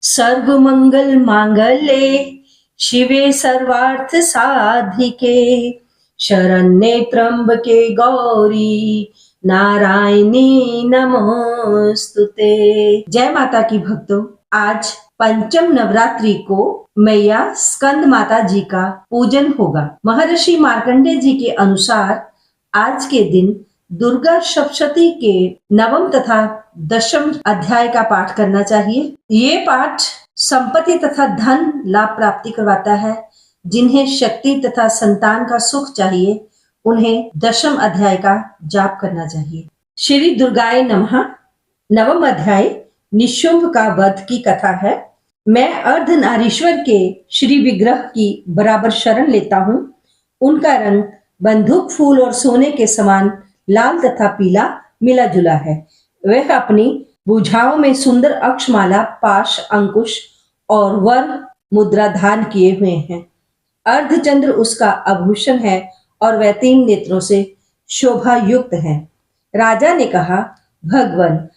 सर्वमंगल मांगल्ये शिवे सर्वार्थ साधिके शरण्ये त्र्यंबके गौरी नारायणी नमोस्तुते। जय माता की भक्तों, आज पंचम नवरात्रि को मैया स्कंद माता जी का पूजन होगा। महर्षि मार्कंडेय जी के अनुसार आज के दिन दुर्गा सप्तशती के नवम तथा दशम अध्याय का पाठ करना चाहिए। ये पाठ संपत्ति तथा धन लाभ प्राप्ति करवाता है। जिन्हें शक्ति तथा संतान का सुख चाहिए उन्हें दशम अध्याय का जाप करना चाहिए। श्री दुर्गाय नमः। नवम अध्याय निशुंभ का वध की कथा है। मैं अर्धनारीश्वर के श्री विग्रह की बराबर शरण लेता हूँ। उनका रंग बंदूक फूल और सोने के समान लाल तथा पीला मिला जुला है। वह अपनी भुजाओं में सुंदर अक्षमाला, पाश, अंकुश और वर मुद्रा धारण किए हुए हैं। अर्धचंद्र उसका आभूषण है और वह 3 नेत्रों से शोभा युक्त है। राजा ने कहा, भगवान,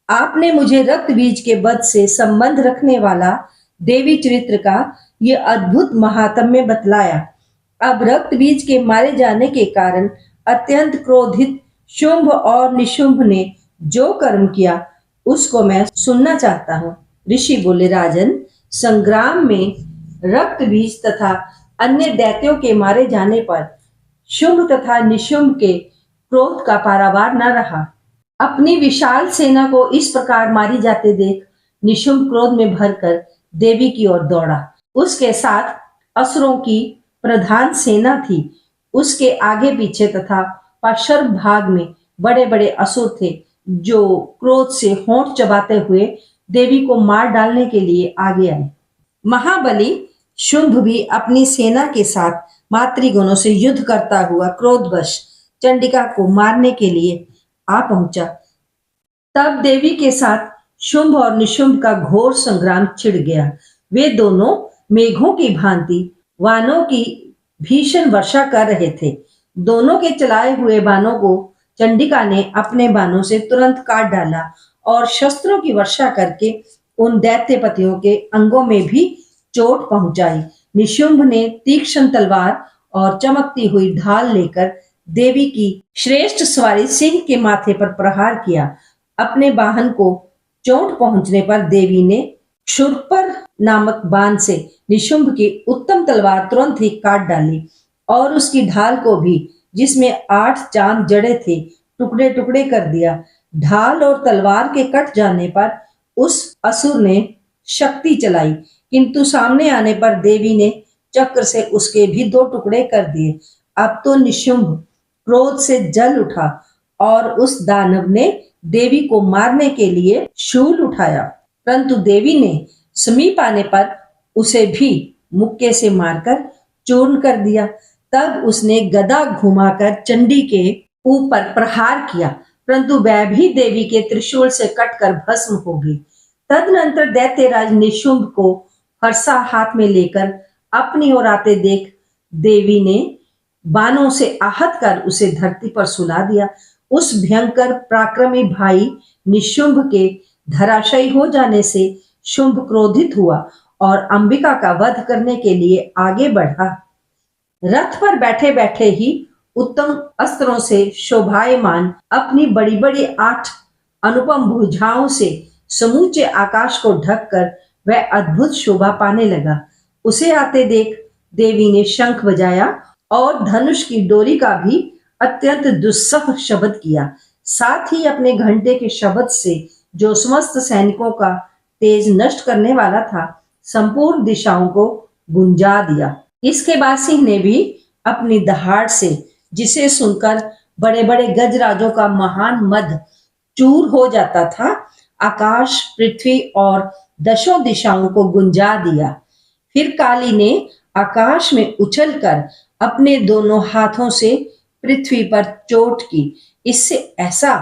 आपने मुझे रक्त बीज के वध से संबंध रखने वाला देवी चरित्र का ये अद्भुत महात्म्य बतलाया। अब रक्त बीज के मारे जाने के कारण अत्यंत क्रोधित शुंभ और निशुंभ ने जो कर्म किया उसको मैं सुनना चाहता हूँ। ऋषि बोले, राजन, संग्राम में रक्त बीज तथा अन्य दैत्यों के मारे जाने पर शुंभ तथा निशुंभ के क्रोध का पारावार न रहा। अपनी विशाल सेना को इस प्रकार मारी जाते देख निशुंभ क्रोध में भरकर देवी की ओर दौड़ा। उसके साथ असुरों की प्रधान सेना थी। उसके आगे पीछे तथा पार्श्व भाग में बड़े बड़े असुर थे जो क्रोध से होंठ चबाते हुए देवी को मार डालने के लिए आगे आए। महाबली शुंभ भी अपनी सेना के साथ मातृगणों से युद्ध करता हुआ क्रोधवश चंडिका को मारने के लिए आ पहुंचा। तब देवी के साथ शुंभ और निशुंभ का घोर संग्राम छिड़ गया। वे दोनों मेघों की भांति वानों की भीषण वर्षा कर रहे थे। दोनों के चलाए हुए बाणों को चंडिका ने अपने बाणों से तुरंत काट डाला और शस्त्रों की वर्षा करके उन दैत्यपतियों के अंगों में भी चोट पहुंचाई। निशुंभ ने तीक्ष्ण तलवार और चमकती हुई ढाल लेकर देवी की श्रेष्ठ सवारी सिंह के माथे पर प्रहार किया। अपने वाहन को चोट पहुंचने पर देवी ने क्षुरपर नामक बाण से निशुंभ की उत्तम तलवार तुरंत ही काट डाली और उसकी ढाल को भी, जिसमें 8 चांद जड़े थे, टुकड़े टुकड़े कर दिया। ढाल और तलवार के कट जाने पर उस असुर ने शक्ति चलाई, किंतु सामने आने पर देवी ने चक्र से उसके भी 2 टुकड़े कर दिए। अब तो निशुंभ क्रोध से जल उठा और उस दानव ने देवी को मारने के लिए शूल उठाया, परंतु देवी ने समीप आने पर उसे भी मुक्के से मारकर चूर्ण कर दिया। तब उसने गदा घुमाकर चंडी के ऊपर प्रहार किया, परंतु वह भी देवी के त्रिशूल से कटकर भस्म हो गई। तदनंतर दैत्यराज निशुंभ को फरसा हाथ में लेकर अपनी ओर आते देख देवी ने बाणों से आहत कर उसे धरती पर सुला दिया। उस भयंकर पराक्रमी भाई निशुंभ के धराशायी हो जाने से शुंभ क्रोधित हुआ और अंबिका का वध करने के लिए आगे बढ़ा। रथ पर बैठे बैठे ही उत्तम अस्त्रों से शोभायमान अपनी बड़ी बड़ी 8 अनुपम भुजाओं से समूचे आकाश को ढककर वह अद्भुत शोभा पाने लगा। उसे आते देख देवी ने शंख बजाया और धनुष की डोरी का भी अत्यंत दुस्सह शब्द किया। साथ ही अपने घंटे के शब्द से, जो समस्त सैनिकों का तेज नष्ट करने वाला था, संपूर्ण दिशाओं को गुंजा दिया। इसके बाद सिंह ने भी अपनी दहाड़ से, जिसे सुनकर बड़े बड़े गजराजों का महान मद चूर हो जाता था, आकाश, पृथ्वी और 10 दिशाओं को गुंजा दिया। फिर काली ने आकाश में उछलकर अपने दोनों हाथों से पृथ्वी पर चोट की। इससे ऐसा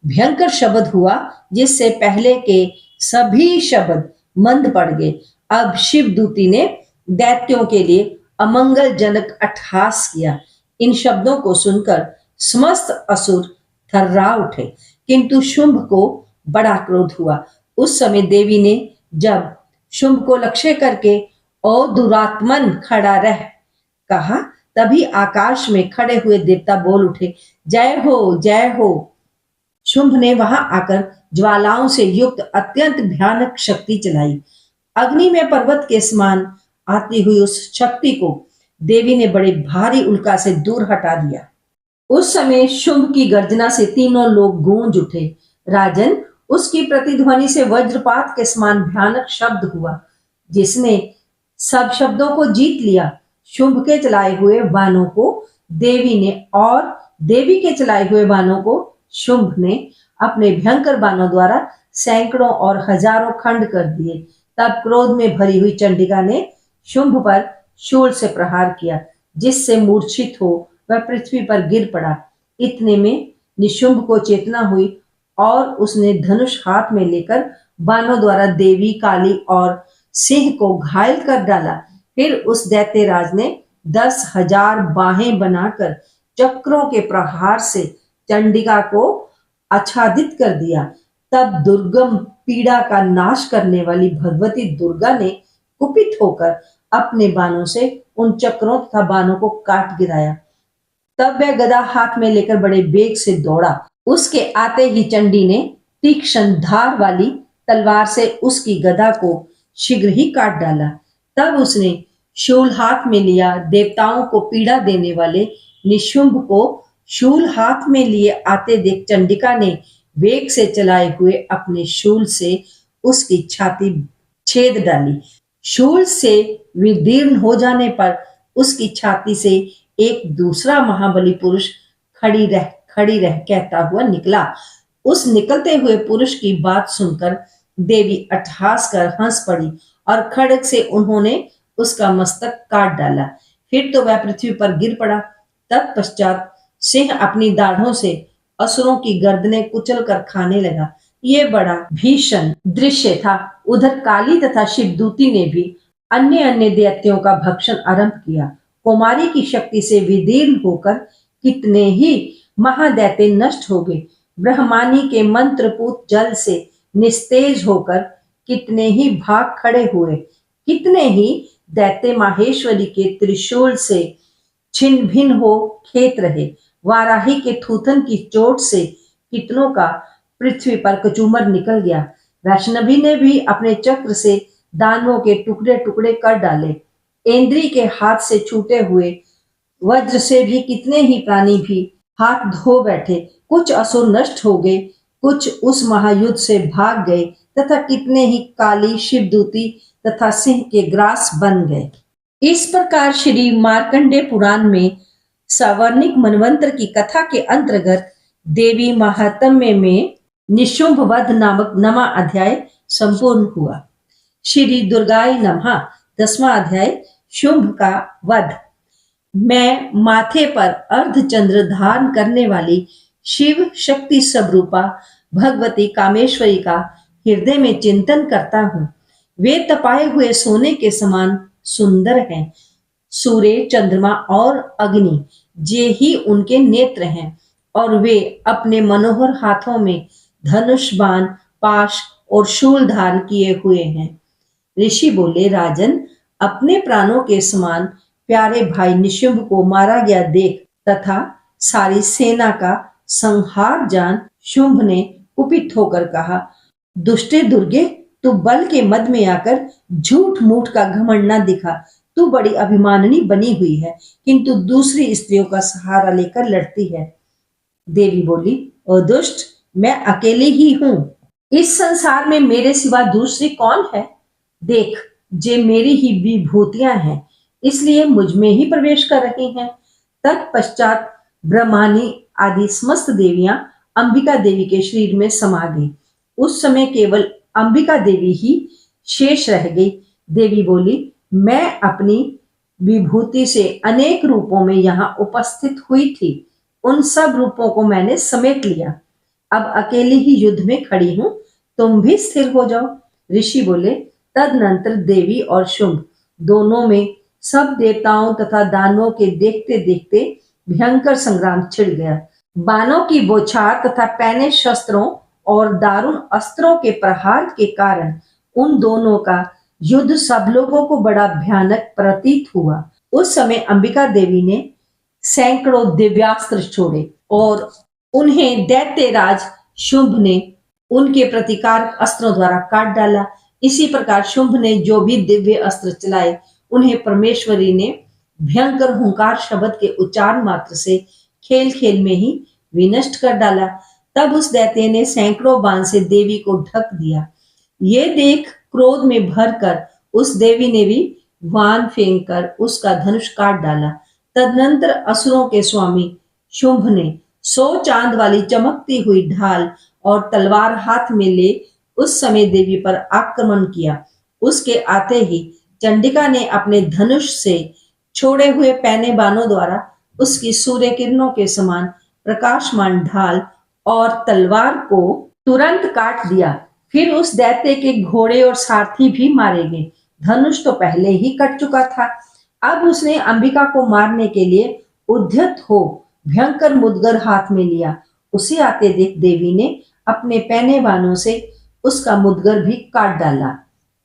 भयंकर शब्द हुआ जिससे पहले के सभी शब्द मंद पड़ गए। अब शिवदूती ने दैत्यों के लिए अमंगलजनक अट्टहास किया। इन शब्दों को सुनकर समस्त असुर थर्रा उठे, किंतु शुंभ को बड़ा क्रोध हुआ। उस समय देवी ने जब शुंभ को लक्ष्य करके ओ दुरात्मन खड़ा रह कहा। तभी आकाश में खड़े हुए देवता बोल उठे, जय हो जय हो। शुंभ ने वहां आकर ज्वालाओं से युक्त अत्यंत भयानक शक्ति चलाई। अग्नि में पर्वत के समान आती हुई उस शक्ति को देवी ने बड़े भारी उल्का से दूर हटा दिया। उस समय शुंभ की गर्जना से तीनों लोग गूंज उठे। राजन, उसकी प्रतिध्वनि से वज्रपात के समान भयानक शब्द हुआ, जिसने सब शब्दों को जीत लिया। शुंभ के चलाए हुए बाणों को देवी ने और देवी के चलाए हुए बाणों को शुंभ ने अपने भयंकर बाणों द्वारा सैकड़ों और हजारों खंड कर दिए। तब क्रोध में भरी हुई चंडिका ने शुंभ पर शूल से प्रहार किया, जिससे मूर्छित हो वह पृथ्वी पर गिर पड़ा। इतने में निशुंभ को चेतना हुई और उसने धनुष हाथ में लेकर बाणों द्वारा देवी, काली और सिंह को घायल कर डाला। फिर उस दैत्यराज ने 10,000 बाहें बनाकर चक्रों के प्रहार से चंडिका को आच्छादित कर दिया। तब दुर्गम पीड़ा का नाश करने वाली भगवती दुर्गा ने कुपित होकर अपने बाणों से उन चक्रों तथा बाणों को काट गिराया। तब वह गदा हाथ में लेकर बड़े वेग से दौड़ा। उसके आते ही चंडी ने तीक्ष्ण धार वाली तलवार से उसकी गदा को शीघ्र ही काट डाला। तब उसने शूल हाथ में लिया। देवताओं को पीड़ा देने वाले निशुंभ को शूल हाथ में लिए आते देख चंडिका ने वेग से चलाए हुए अपने शूल से उसकी छाती छेद डाली। शूल से विदीर्ण हो जाने पर उसकी छाती से एक दूसरा महाबली पुरुष खड़ी रह कहता हुआ निकला। उस निकलते हुए पुरुष की बात सुनकर देवी अट्टहास कर हंस पड़ी और खड्ग से उन्होंने उसका मस्तक काट डाला। फिर तो वह पृथ्वी पर गिर पड़ा। तत्पश्चात सिंह अपनी दाढ़ों से असुरों की गर्दनें कुचल कर खाने लगा। ये बड़ा भीषण दृश्य था। उधर काली तथा शिवदूती ने भी अन्य अन्य दैत्यों का भक्षण आरंभ किया। कुमारी की शक्ति से विदीर्ण होकर कितने ही महादैत्य नष्ट हो गए। ब्रह्मानी के मंत्रपूत जल से निस्तेज होकर कितने ही भाग खड़े हुए। कितने ही दैत्य माहेश्वरी के त्रिशूल से छिन्न भिन्न हो खेत रहे। वाराही के थूथन की चोट से कितनों का पृथ्वी पर कचूमर निकल गया। वैष्णवी ने भी अपने चक्र से दानवों के टुकड़े टुकड़े कर डाले। इंद्री के हाथ से छूटे हुए वज्र से भी कितने ही प्राणी भी हाथ धो बैठे। कुछ असुर नष्ट हो गए, कुछ उस महायुद्ध से भाग गए तथा कितने ही काली, शिवदूती तथा सिंह के ग्रास बन गए। इस प्रकार श्री मार्कंडेय पुराण में सवर्णिक मनवंतर की कथा के अंतर्गत देवी महात्म्य में निशुंभ वध नामक 9वां अध्याय संपूर्ण हुआ। श्री दुर्गाय नमः। 10वां अध्याय शुंभ का वध। मैं माथे पर अर्धचंद्र धारण करने वाली शिव शक्ति स्वरूपा भगवती कामेश्वरी का हृदय में चिंतन करता हूँ। वे तपाए हुए सोने के समान सुंदर हैं। सूर्य, चंद्रमा और अग्नि जे ही उनके नेत्र हैं और वे अपने मनोहर हाथों में धनुष, बाण, पाश और शूल धारण किए हुए हैं। ऋषि बोले, राजन, अपने प्राणों के समान प्यारे भाई निशुंभ को मारा गया देख तथा सारी सेना का संहार जान शुंभ ने कुपित होकर कहा, दुष्टे दुर्गे, तू बल के मद में आकर झूठ मूठ का घमंड न दिखा। तू बड़ी अभिमानिनी बनी हुई है, किंतु दूसरी स्त्रियों का सहारा लेकर लड़ती है। देवी बोली, ओ दुष्ट, मैं अकेली ही हूँ। इस संसार में मेरे सिवा दूसरी कौन है? देख, जे मेरी ही विभूतियां हैं, इसलिए मुझ में ही प्रवेश कर रही हैं। तत्पश्चात ब्रह्मानी आदि समस्त देवियां अंबिका देवी के शरीर में समा गई। उस समय केवल अंबिका देवी ही शेष रह गई। देवी बोली, मैं अपनी विभूति से अनेक रूपों में यहाँ उपस्थित हुई थी। उन सब रूपों को मैंने समेट लिया। अब अकेली ही युद्ध में खड़ी हूँ, तुम भी स्थिर हो जाओ। ऋषि बोले, तदनंतर देवी और शुंभ दोनों में सब देवताओं तथा दानवों के देखते देखते भयंकर संग्राम छिड़ गया। बाणों की बौछार तथा पैने शस्त्रों और दारुण अस्त्रों के प्रहार के कारण उन दोनों का युद्ध सब लोगों को बड़ा भयानक प्रतीत हुआ। उस समय अंबिका देवी ने सैकड़ों दिव्यास्त्र छोड़े और उन्हें दैत्यराज शुंभ ने उनके प्रतिकार अस्त्रों द्वारा काट डाला। इसी प्रकार शुंभ ने जो भी दिव्य अस्त्र चलाए उन्हें परमेश्वरी ने भयंकर हुंकार शब्द के उच्चारण मात्र से खेल खेल में ही विनष्ट कर डाला। तब उस दैत्य ने सैकड़ों बाण से देवी को ढक दिया। ये देख क्रोध में भरकर उस देवी ने भी बाण फेंक कर उसका धनुष काट डाला। तदनंतर असुरों के स्वामी शुंभ ने 100 चांद वाली चमकती हुई ढाल और तलवार हाथ में ले उस समय देवी पर आक्रमण किया। उसके आते ही चंडिका ने अपने धनुष से छोड़े हुए पैने बाणों द्वारा उसकी सूर्य किरणों के समान प्रकाशमान ढाल और तलवार को तुरंत काट दिया। फिर उस दैत्य के घोड़े और सारथी भी मारे गए। धनुष तो पहले ही कट चुका था। अब उसने अंबिका को मारने के लिए उद्यत हो भयंकर मुदगर हाथ में लिया। उसे आते देख देवी ने अपने पैने बाणों से उसका मुदगर भी काट डाला।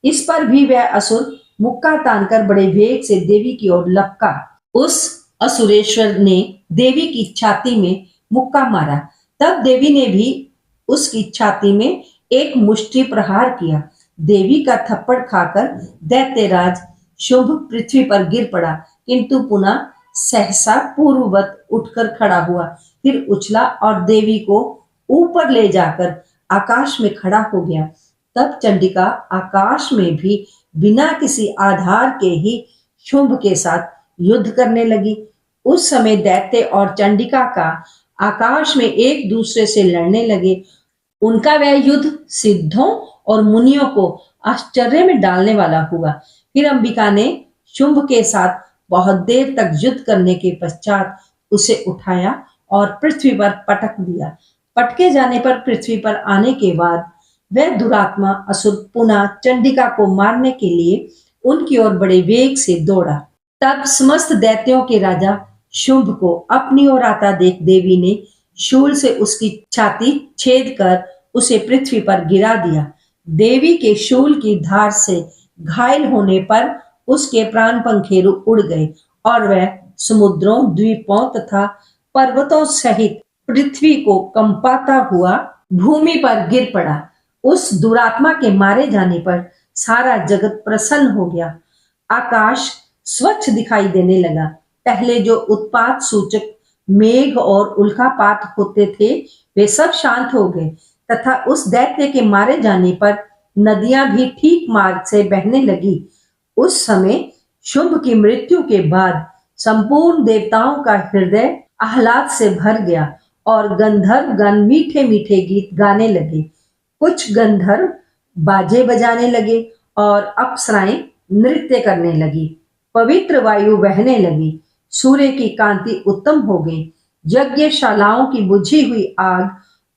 इस पर भी वह असुर मुक्का तानकर बड़े वेग से देवी की ओर लपका। उस असुरेश्वर ने देवी की छाती में मुक्का मारा। तब देवी ने भी उसकी छाती में एक मुष्टि प्रहार किया। देवी का थप्पड़ खाकर दैत्यराज शुंभ पृथ्वी पर गिर पड़ा, किंतु पुनः सहसा पूर्ववत उठकर खड़ा हुआ, फिर उछला और देवी को ऊपर ले जाकर आकाश में खड़ा हो गया। तब चंडिका आकाश में भी बिना किसी आधार के ही शुंभ के साथ युद्ध करने लगी। उस समय दैत्य और चंडिका का आकाश में एक दूसरे से लड़ने लगे। उनका वह युद्ध सिद्धों और मुनियों को आश्चर्य में डालने वाला हुआ। फिर अंबिका ने शुंभ के साथ बहुत देर तक युद्ध करने के पश्चात उसे उठाया और पृथ्वी पर पटक दिया। पटके जाने पर पृथ्वी पर आने के बाद वह दुरात्मा असुर पुनः चंडिका को मारने के लिए उनकी ओर बड़े वेग से दौड़ा। तब समस्त दैत्यों के राजा शुंभ को अपनी ओर आता देख देवी ने शूल से उसकी छाती छेद कर उसे पृथ्वी पर गिरा दिया। देवी के शूल की धार से घायल होने पर उसके प्राण पंखेरु उड़ गए और वह समुद्रों, द्वीपों तथा पर्वतों सहित पृथ्वी को कंपाता हुआ भूमि पर गिर पड़ा। उस दुरात्मा के मारे जाने पर सारा जगत प्रसन्न हो गया। आकाश स्वच्छ दिखाई देने लगा। पहले जो उत्पात सूचक मेघ और उल्कापात होते थे वे सब शांत हो गए तथा उस दैत्य के मारे जाने पर नदियां भी ठीक मार्ग से बहने लगी। उस समय शुंभ की मृत्यु के बाद संपूर्ण देवताओं का हृदय आह्लाद से भर गया और गंधर्व गण मीठे मीठे गीत गाने लगे। कुछ गंधर्व बाजे बजाने लगे और अप्सराएं नृत्य करने लगी। पवित्र वायु बहने लगी। सूर्य की कांति उत्तम हो गई। यज्ञशालाओं की बुझी हुई आग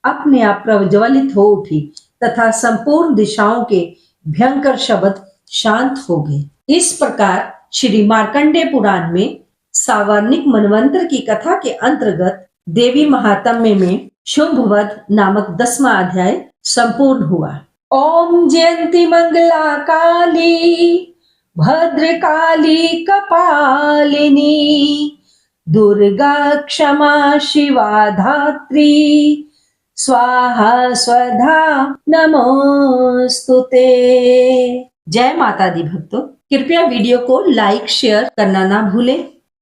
अपने आप प्रज्वलित हो उठी तथा संपूर्ण दिशाओं के भयंकर शब्द शांत हो गए। इस प्रकार श्री मार्कंडेय पुराण में सावर्णिक मनवंतर की कथा के अंतर्गत देवी महात्म्य में शुंभवध नामक 10वां अध्याय संपूर्ण हुआ। ओम जयंती मंगला काली भद्रकाली कपालिनी दुर्गा क्षमा शिवा धात्री स्वाहा स्वधा नमोस्तुते। जय माता दी भक्तों, कृपया वीडियो को लाइक शेयर करना ना भूलें।